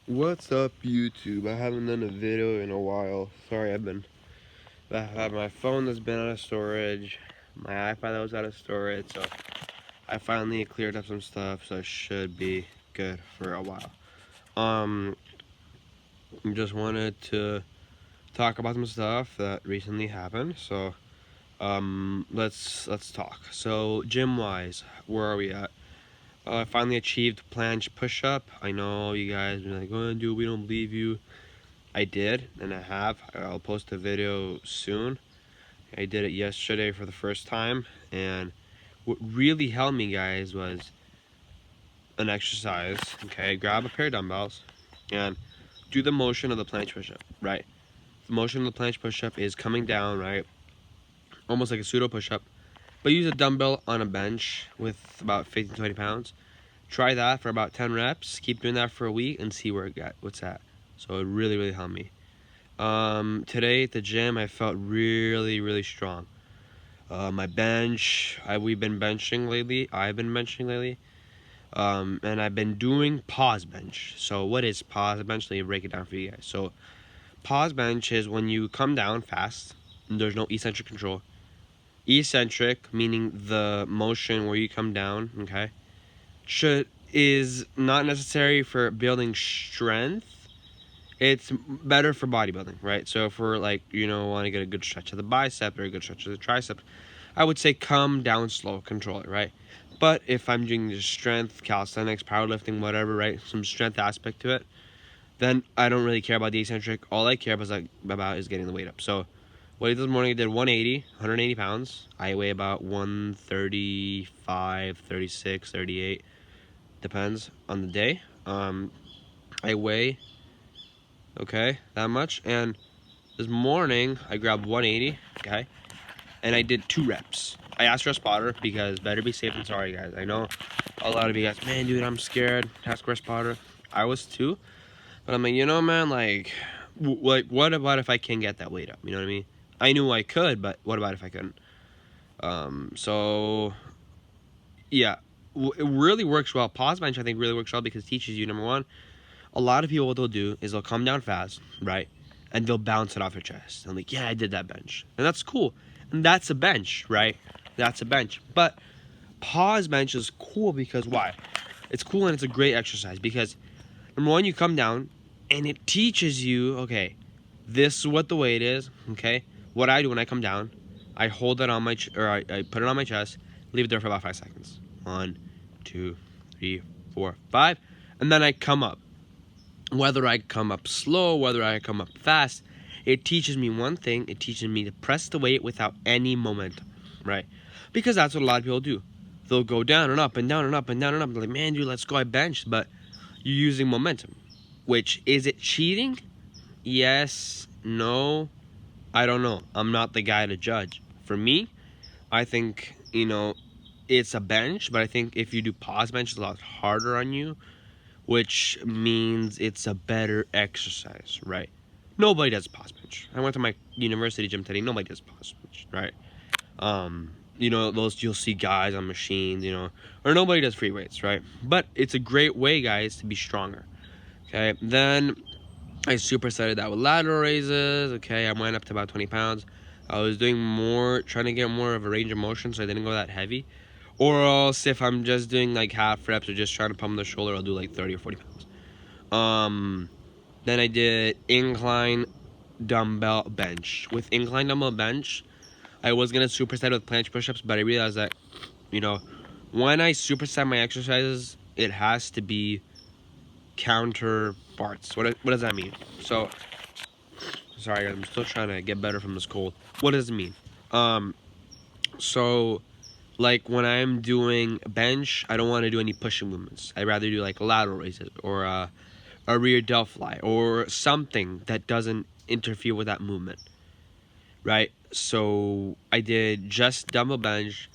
What's up, YouTube? I haven't done a video in a while. Sorry, I have my phone that's been out of storage, my iPad that was out of storage, so I finally cleared up some stuff, so it should be good for a while. Just wanted to talk about some stuff that recently happened. So, let's talk. So, gym wise, where are we at? I finally achieved planche push-up. I know you guys are like, "Oh, dude, we don't believe you." I did, and I have. I'll post a video soon. I did it yesterday for the first time, and what really helped me, guys, was an exercise. Okay, grab a pair of dumbbells and do the motion of the planche push-up, right? The motion of the planche push-up is coming down, right? Almost like a pseudo push-up, but use a dumbbell on a bench with about 15 to 20 pounds. Try that for about 10 reps. Keep doing that for a week and see what's at. So it really helped me. Today at the gym, I felt really strong. My bench, we've been benching lately. I've been benching lately. And I've been doing pause bench. So what is pause bench? Let me break it down for you guys. So pause bench is when you come down fast and there's no eccentric control. Eccentric, meaning the motion where you come down, okay, is not necessary for building strength. It's better for bodybuilding, right? So if we're like, want to get a good stretch of the bicep or a good stretch of the tricep, I would say come down slow, control it, right? But if I'm doing just strength, calisthenics, powerlifting, whatever, right, some strength aspect to it, then I don't really care about the eccentric. All I care about is getting the weight up. So what I did this morning, I did 180 pounds. I weigh about 135, 36, 38, depends on the day. I weigh, okay, that much, and this morning I grabbed 180, okay, and I did 2 reps. I asked for a spotter because better be safe than sorry, guys. I know a lot of you guys, man, dude, I'm scared. Ask for a spotter. I was too, but I'm like, man, like what about if I can get that weight up? You know what I mean? I knew I could, but what about if I couldn't? So yeah, it really works well. Pause bench, I think, really works well because it teaches you, number one, a lot of people, what they'll do is they'll come down fast, right? And they'll bounce it off your chest. And like, yeah, I did that bench. And that's cool. And that's a bench, right? That's a bench. But pause bench is cool because why? It's cool and it's a great exercise because number one, you come down and it teaches you, okay, this is what the weight is, okay? What I do when I come down, I hold it on my, I put it on my chest, leave it there for about 5 seconds. 1, 2, 3, 4, 5. And then I come up. Whether I come up slow, whether I come up fast, it teaches me one thing. It teaches me to press the weight without any momentum, right? Because that's what a lot of people do. They'll go down and up and down and up and down and up. They're like, man, dude, let's go. I benched, but you're using momentum. Which, is it cheating? Yes, no, I don't know. I'm not the guy to judge. For me, I think, it's a bench, but I think if you do pause bench, it's a lot harder on you, which means it's a better exercise, right? Nobody does pause bench. I went to my university gym today. Nobody does pause bench, right? Those you'll see guys on machines, or nobody does free weights, right? But it's a great way, guys, to be stronger. Okay, then I supersetted that with lateral raises. Okay, I went up to about 20 pounds. I was doing more, trying to get more of a range of motion, so I didn't go that heavy. Or else, if I'm just doing like half reps or just trying to pump the shoulder, I'll do like 30 or 40 pounds. Then I did incline dumbbell bench. With incline dumbbell bench, I was gonna superset with planche push-ups, but I realized that, when I superset my exercises, it has to be counterparts. What does that mean? So, sorry, I'm still trying to get better from this cold. What does it mean? So, like when I'm doing bench, I don't want to do any pushing movements. I'd rather do like lateral raises or a rear delt fly or something that doesn't interfere with that movement, right? So I did just dumbbell bench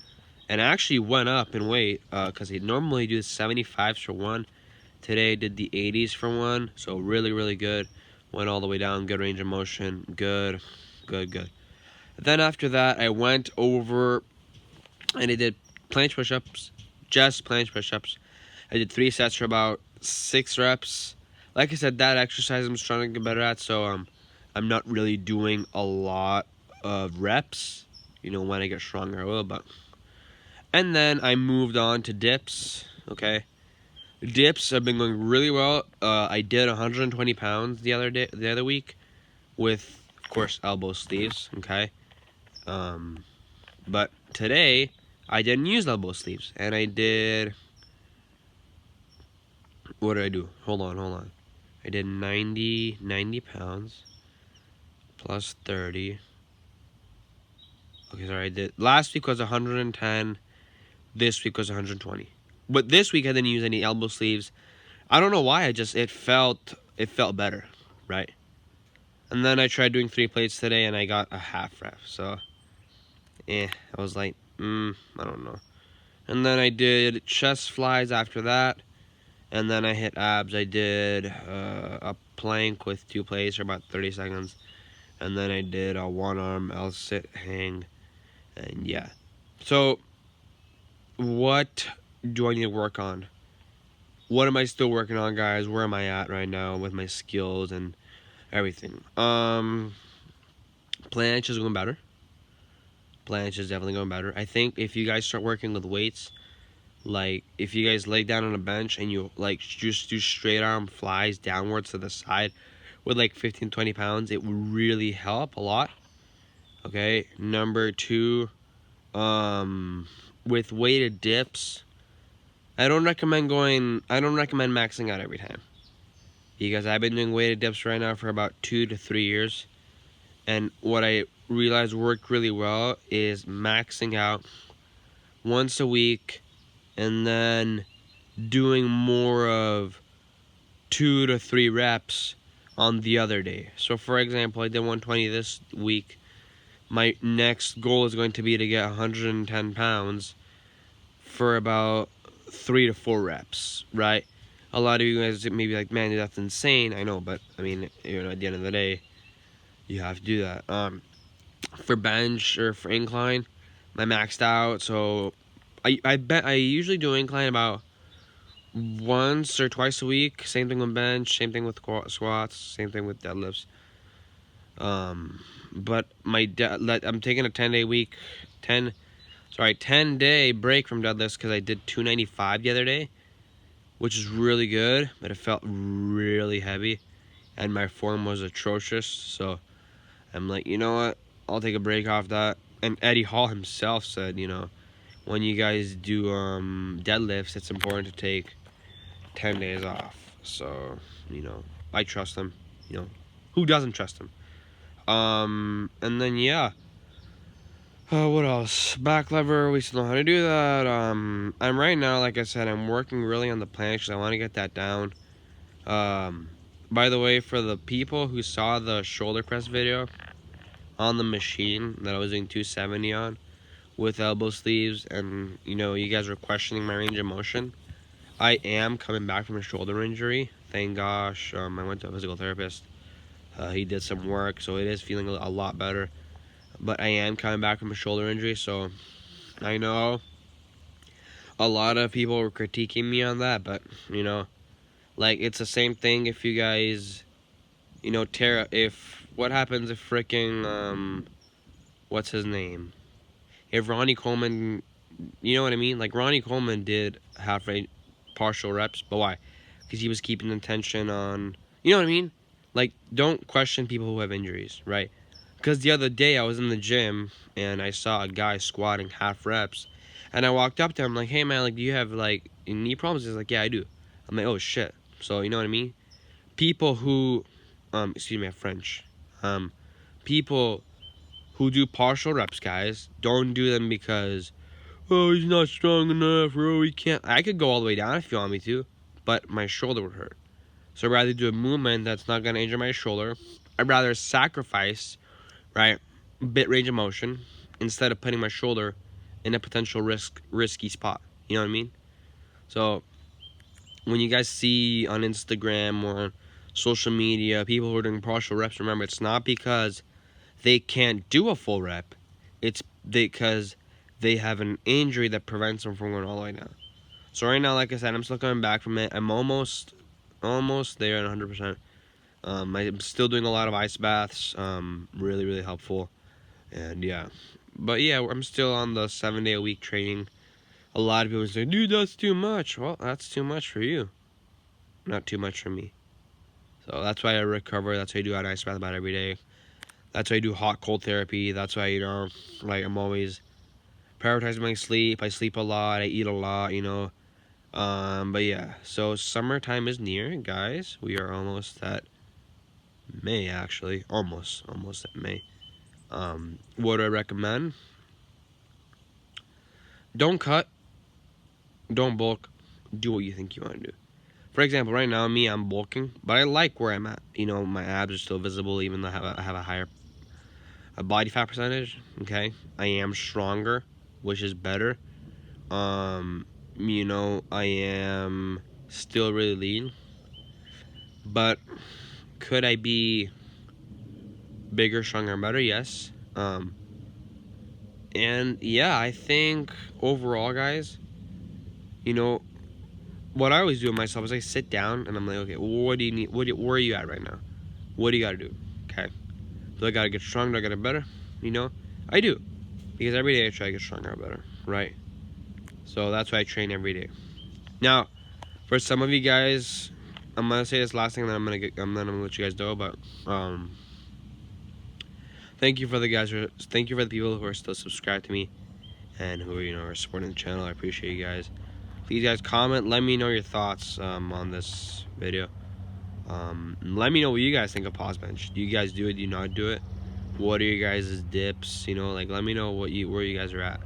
and I actually went up in weight because I normally do 75s for one. Today I did the 80s for one, so really good. Went all the way down, good range of motion, good. Then after that, I went over and I did planche push-ups, just planche push-ups. I did 3 sets for about 6 reps. like I said, that exercise I'm trying to get better at. So I'm not really doing a lot of reps. You know, when I get stronger, I will. But and then I moved on to dips. Okay, dips have been going really well. I did 120 pounds the other week, with of course elbow sleeves. Okay, but today I didn't use elbow sleeves, and I did. What did I do? Hold on. I did 90 pounds plus 30. Okay, sorry. I did last week was 110. This week was 120. But this week I didn't use any elbow sleeves. I don't know why. It felt better, right? And then I tried doing 3 plates today, and I got a half rep. So, I was like, I don't know. And then I did chest flies after that, and then I hit abs. I did a plank with 2 plates for about 30 seconds, and then I did a one arm L sit hang, and yeah. So, what do I need to work on? What am I still working on, guys? Where am I at right now with my skills and everything? Planche is going better. Planche is definitely going better. I think if you guys start working with weights, like if you guys lay down on a bench and you like just do straight arm flies downwards to the side with like 15-20 pounds, it would really help a lot. Okay, number 2, with weighted dips, I don't recommend maxing out every time, because I've been doing weighted dips right now for about 2 to 3 years, and what I realized worked really well is maxing out once a week and then doing more of 2 to 3 reps on the other day. So for example, I did 120 this week. My next goal is going to be to get 110 pounds for about 3 to 4 reps, right? A lot of you guys may be like, man, that's insane. I know, but I mean, you know, at the end of the day, you have to do that. For bench or for incline, I maxed out. So I bet I usually do incline about once or twice a week. Same thing with bench. Same thing with squats. Same thing with deadlifts. But I'm taking a 10-day break from deadlifts because I did 295 the other day, which is really good, but it felt really heavy, and my form was atrocious. So I'm like, you know what? I'll take a break off that. And Eddie Hall himself said, you know, when you guys do deadlifts, it's important to take 10 days off. So, you know, I trust him. You know, who doesn't trust him? And then yeah. What else? Back lever, we still know how to do that. I'm right now, like I said, I'm working really on the planche because I want to get that down. By the way, for the people who saw the shoulder press video on the machine that I was doing 270 on with elbow sleeves, and you know, you guys were questioning my range of motion, I am coming back from a shoulder injury. Thank gosh. I went to a physical therapist. He did some work, so it is feeling a lot better. But I am coming back from a shoulder injury, so I know a lot of people were critiquing me on that, but you know, like it's the same thing if you guys, you know, what happens if freaking what's his name? If Ronnie Coleman, you know what I mean? Like Ronnie Coleman did partial reps, but why? Because he was keeping the tension on, you know what I mean? Like, don't question people who have injuries, right? Because the other day I was in the gym and I saw a guy squatting half reps, and I walked up to him like, "Hey man, like, do you have like knee problems?" He's like, "Yeah, I do." I'm like, "Oh shit." So you know what I mean? People who, excuse me, I'm French. People who do partial reps, guys, don't do them because, oh, he's not strong enough, or oh, he can't. I could go all the way down if you want me to, but my shoulder would hurt. So I'd rather do a movement that's not going to injure my shoulder. I'd rather sacrifice, right, bit range of motion instead of putting my shoulder in a potential risky spot. You know what I mean? So when you guys see on Instagram or social media people who are doing partial reps, remember, it's not because they can't do a full rep. It's because they have an injury that prevents them from going all the way down. So right now, like I said, I'm still coming back from it. I'm almost almost there at 100%. I'm still doing a lot of ice baths. Really, really helpful. And yeah, but yeah, I'm still on the 7-day a week training. A lot of people say, dude, that's too much. Well, that's too much for you, not too much for me. So that's why I recover. That's why I do an ice bath about every day. That's why I do hot cold therapy. That's why, like, I'm always prioritizing my sleep. I sleep a lot. I eat a lot. But yeah. So summertime is near, guys. We are almost at May, actually. Almost at May. What do I recommend? Don't cut. Don't bulk. Do what you think you want to do. For example, right now, I'm bulking, but I like where I'm at. My abs are still visible, even though I have a higher body fat percentage. Okay, I am stronger, which is better. I am still really lean, but could I be bigger, stronger, and better? Yes. And yeah, I think overall, guys, what I always do with myself is I sit down and I'm like, okay, what do you need? Where are you at right now? What do you got to do? Okay. Do I got to get stronger? Do I got to get better? I do. Because every day I try to get stronger and better, right? So that's why I train every day. Now, for some of you guys, I'm gonna say this last thing, and then I'm gonna let you guys know. But thank you for the people who are still subscribed to me and who are supporting the channel. I appreciate you guys. Please, guys, comment. Let me know your thoughts on this video. Let me know what you guys think of pause bench. Do you guys do it? Do you not do it? What are your guys' dips? Let me know where you guys are at.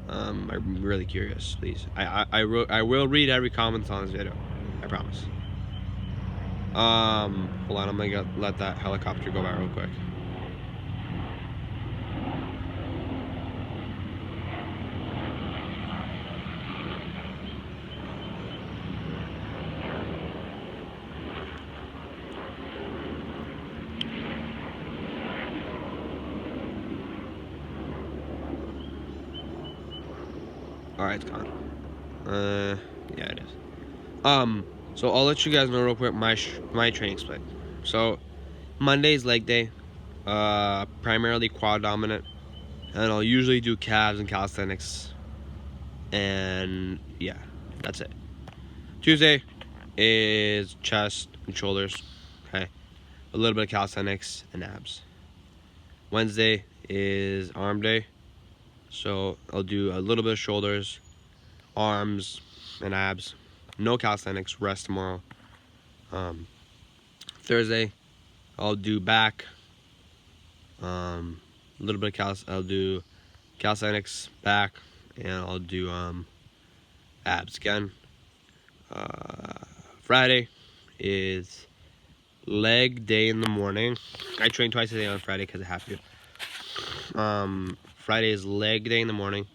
I'm really curious. Please, I will read every comment on this video. I promise. Hold on. I'm gonna let that helicopter go by real quick. All right, it's gone. Yeah, it is. So I'll let you guys know real quick my training split. So Monday's leg day, primarily quad dominant, and I'll usually do calves and calisthenics, and yeah, that's it. Tuesday is chest and shoulders, okay, a little bit of calisthenics and abs. Wednesday is arm day, so I'll do a little bit of shoulders, arms, and abs. No calisthenics, rest tomorrow. Thursday, I'll do back. A little bit of I'll do calisthenics, back, and I'll do abs again. Friday is leg day in the morning. I train twice a day on Friday because I have to. Friday is leg day in the morning,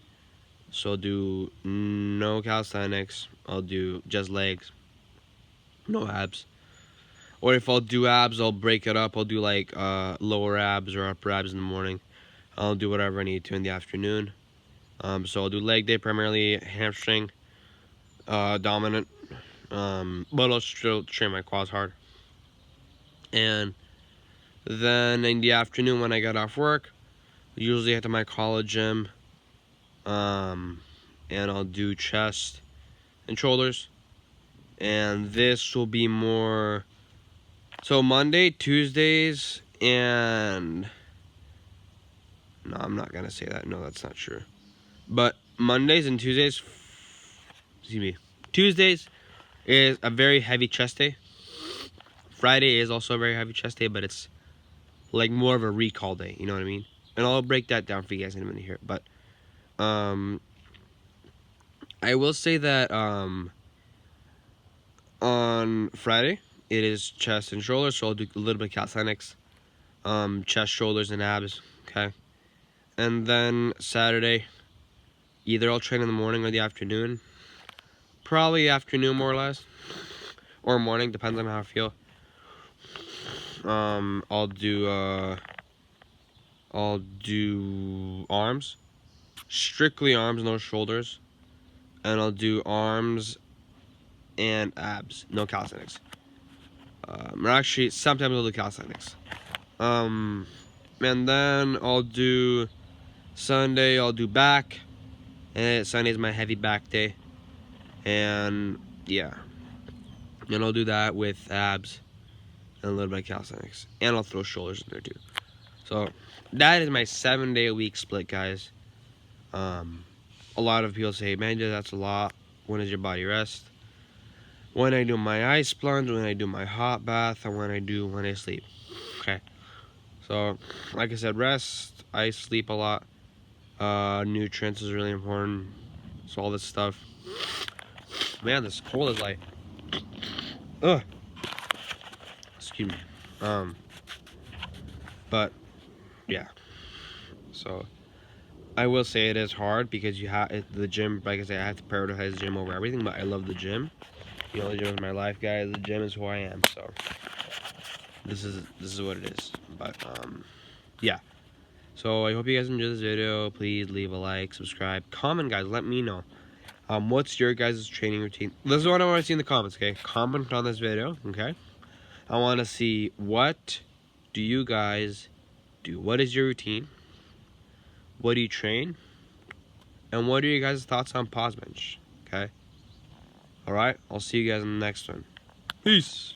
so I'll do no calisthenics. I'll do just legs, no abs. Or if I'll do abs, I'll break it up. I'll do like lower abs or upper abs in the morning. I'll do whatever I need to in the afternoon. So I'll do leg day, primarily hamstring dominant, but I'll still train my quads hard. And then in the afternoon when I get off work, usually head to my college gym, and I'll do chest and shoulders. And this will be more, so Monday, Tuesdays, and no, I'm not gonna say that. No, that's not true. But Mondays and Tuesdays, Tuesdays is a very heavy chest day. Friday is also a very heavy chest day, but it's like more of a recall day, you know what I mean? And I'll break that down for you guys in a minute here. But I will say that on Friday it is chest and shoulders, so I'll do a little bit of calisthenics, chest, shoulders, and abs. Okay, and then Saturday, either I'll train in the morning or the afternoon. Probably afternoon, more or less, or morning, depends on how I feel. I'll do arms, strictly arms, no shoulders, and I'll do arms and abs, no calisthenics. Or actually, sometimes I'll do calisthenics. And then I'll do Sunday. I'll do back, and Sunday's my heavy back day. And yeah, and I'll do that with abs and a little bit of calisthenics, and I'll throw shoulders in there too. So that is my 7-day a week split, guys. A lot of people say, man, that's a lot. When does your body rest? When I do my ice plunge, when I do my hot bath, and when I sleep. Okay. So, like I said, rest, ice, sleep a lot. Nutrients is really important. So all this stuff. Man, this cold is like, ugh. Excuse me. But yeah. So I will say it is hard because you have the gym. Like I said, I have to prioritize the gym over everything. But I love the gym. You know, the gym is my life, guys. The gym is who I am. So this is what it is. But yeah. So I hope you guys enjoyed this video. Please leave a like, subscribe, comment, guys. Let me know. What's your guys' training routine? This is what I want to see in the comments. Okay, comment on this video. Okay, I want to see what do you guys do. What is your routine? What do you train? And what are your guys' thoughts on pause bench? Okay. All right. I'll see you guys in the next one. Peace.